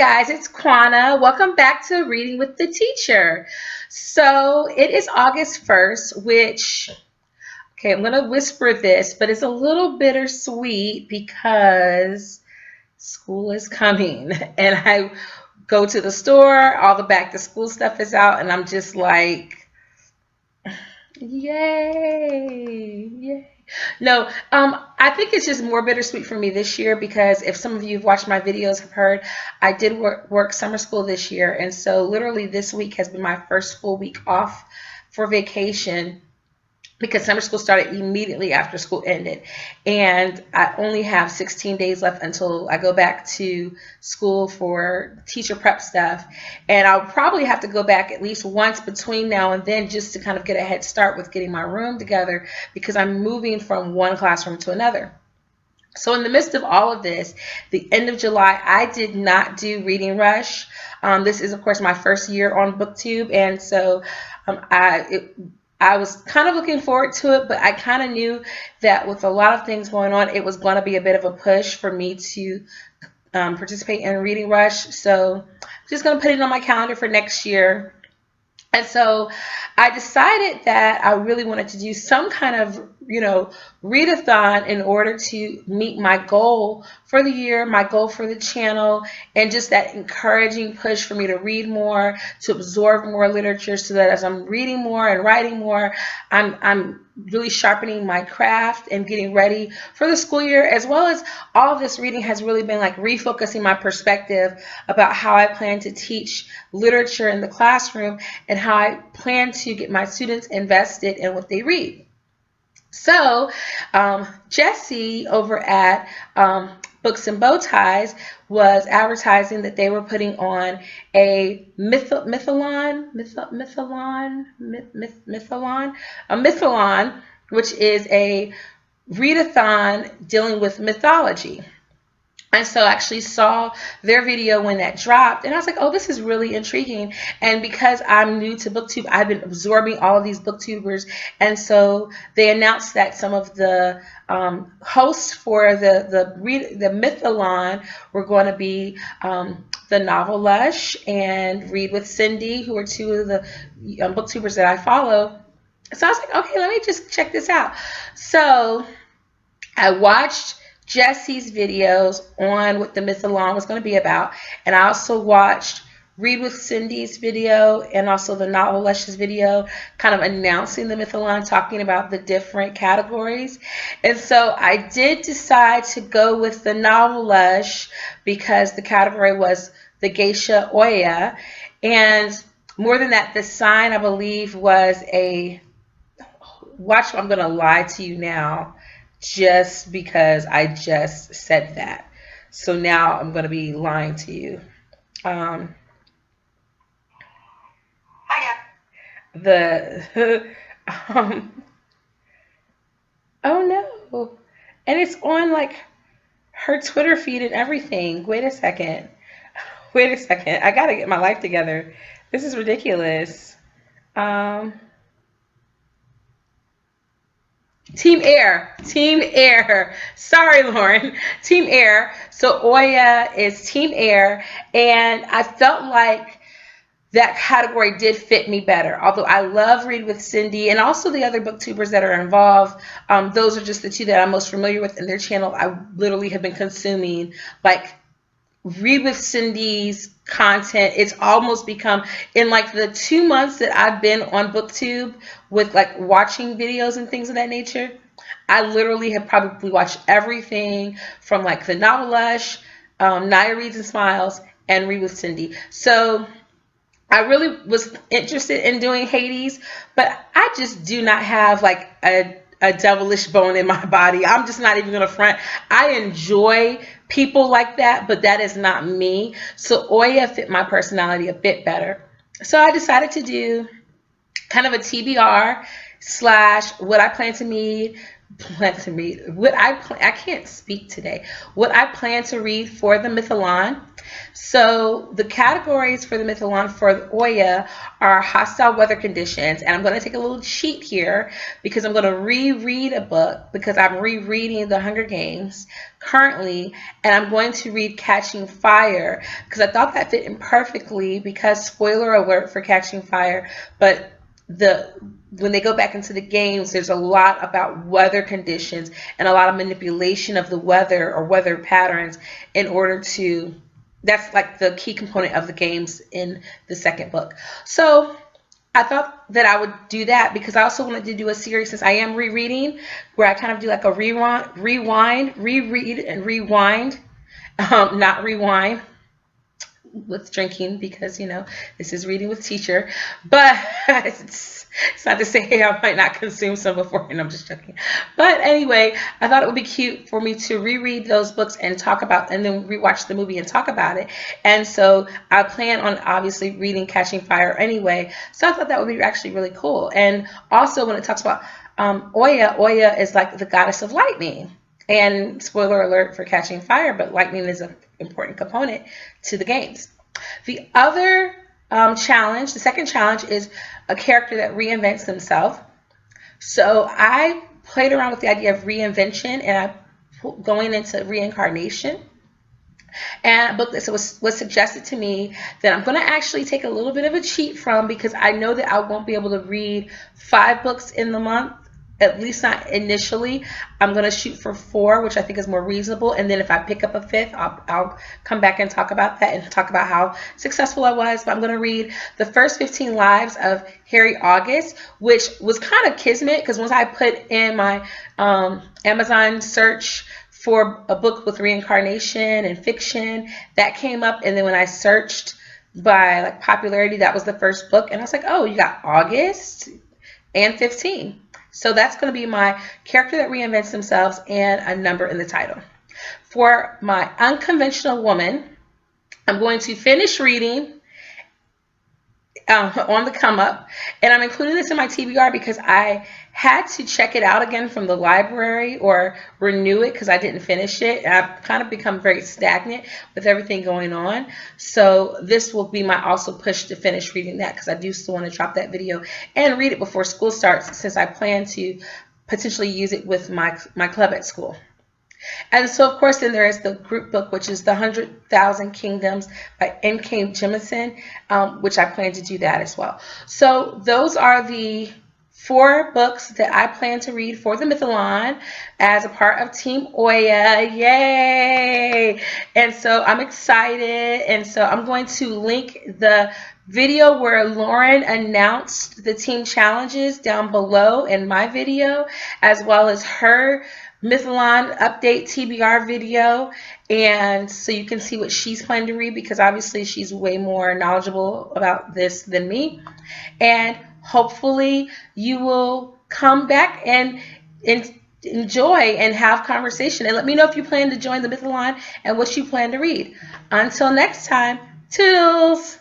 guys, it's Quana. Welcome back to Reading with the Teacher. So it is August 1st, which, okay, I'm going to whisper this, but it's a little bittersweet because school is coming and I go to the store, all the back to school stuff is out, and I'm just like, yay, yay. No, I think it's just more bittersweet for me this year because if some of you have watched my videos have heard, I did work summer school this year. And so literally this week has been my first full week off for vacation because summer school started immediately after school ended. And I only have 16 days left until I go back to school for teacher prep stuff. And I'll probably have to go back at least once between now and then just to kind of get a head start with getting my room together because I'm moving from one classroom to another. So in the midst of all of this, the end of July, I did not do Reading Rush. This is, of course, my first year on BookTube. And so I was kind of looking forward to it, but I kind of knew that with a lot of things going on, it was going to be a bit of a push for me to participate in Reading Rush. So I'm just going to put it on my calendar for next year. And so I decided that I really wanted to do some kind of, readathon in order to meet my goal for the year, my goal for the channel, and just that encouraging push for me to read more, to absorb more literature so that as I'm reading more and writing more, I'm really sharpening my craft and getting ready for the school year, as well as all of this reading has really been like refocusing my perspective about how I plan to teach literature in the classroom and how I plan to get my students invested in what they read. So Jessie over at Books and Bow Ties was advertising that they were putting on a Mythalon, which is a readathon dealing with mythology. And so I actually saw their video when that dropped, and I was like, oh, this is really intriguing. And because I'm new to BookTube, I've been absorbing all of these BookTubers. And so they announced that some of the hosts for the Mythalon were going to be the Novel Lush and Read with Cindy, who are two of the BookTubers that I follow. So I was like, okay, let me just check this out. So I watched Jessie's videos on what the Mythalon was going to be about, and I also watched Read with Cindy's video and also the Novel Lush's video kind of announcing the Mythalon, talking about the different categories. And so I did decide to go with the Novel Lush because the category was the Geisha OYA, and more than that, the sign I believe was a, watch, I'm going to lie to you now just because I just said that. So now I'm going to be lying to you. Hiya. Oh no. And it's on like her Twitter feed and everything. Wait a second. I got to get my life together. This is ridiculous. Team Air. Sorry, Lauren. Team Air. So OYA is Team Air, and I felt like that category did fit me better. Although I love Read with Cindy and also the other booktubers that are involved. Those are just the two that I'm most familiar with in their channel. I literally have been consuming like Read with Cindy's content. It's almost become, in like the 2 months that I've been on BookTube with like watching videos and things of that nature, I literally have probably watched everything from like the Novel Lush, Naya Reads and Smiles, and Read with Cindy. So I really was interested in doing Hades, but I just do not have like a devilish bone in my body. I'm just not even going to front. I enjoy people like that, but that is not me. So OYA fit my personality a bit better. So I decided to do kind of a TBR / what I plan to plan to read, I can't speak today, what I plan to read for the Mythalon. So the categories for the Mythalon for the OYA are hostile weather conditions, and I'm going to take a little cheat here because I'm going to reread a book because I'm rereading The Hunger Games currently, and I'm going to read Catching Fire because I thought that fit in perfectly because spoiler alert for Catching Fire, but when they go back into the games, there's a lot about weather conditions and a lot of manipulation of the weather or weather patterns in order to, that's like the key component of the games in the second book. So I thought that I would do that because I also wanted to do a series since I am rereading where I kind of do like a reread and rewind, not rewind with drinking because, you know, this is reading with teacher, but it's not to say I might not consume some before, and I'm just joking. But anyway, I thought it would be cute for me to reread those books and talk about, and then rewatch the movie and talk about it. And so I plan on obviously reading Catching Fire anyway. So I thought that would be actually really cool. And also when it talks about Oya is like the goddess of lightning. And spoiler alert for Catching Fire, but lightning is an important component to the games. The other challenge, the second challenge, is a character that reinvents themselves. So I played around with the idea of reinvention, and I going into reincarnation. And a book that was suggested to me that I'm going to actually take a little bit of a cheat from because I know that I won't be able to read 5 books in the month. At least not initially. I'm going to shoot for 4, which I think is more reasonable. And then if I pick up a 5th, I'll come back and talk about that and talk about how successful I was. But I'm going to read the first 15 lives of Harry August, which was kind of kismet because once I put in my Amazon search for a book with reincarnation and fiction, that came up. And then when I searched by like popularity, that was the first book. And I was like, oh, you got August and 15. So that's going to be my character that reinvents themselves and a number in the title. For my unconventional woman, I'm going to finish reading On the Come Up, and I'm including this in my TBR because I had to check it out again from the library or renew it because I didn't finish it. And I've kind of become very stagnant with everything going on. So this will be my also push to finish reading that because I do still want to drop that video and read it before school starts since I plan to potentially use it with my club at school. And so, of course, then there is the group book, which is The 100,000 Kingdoms by N.K. Jemisin, which I plan to do that as well. So those are the 4 books that I plan to read for the Mythalon as a part of Team OYA. Yay! And so I'm excited. And so I'm going to link the video where Lauren announced the team challenges down below in my video, as well as her Mythalon update TBR video, and so you can see what she's planning to read because obviously she's way more knowledgeable about this than me. And hopefully you will come back and enjoy and have conversation, and let me know if you plan to join the Mythalon and what you plan to read. Until next time, toodles!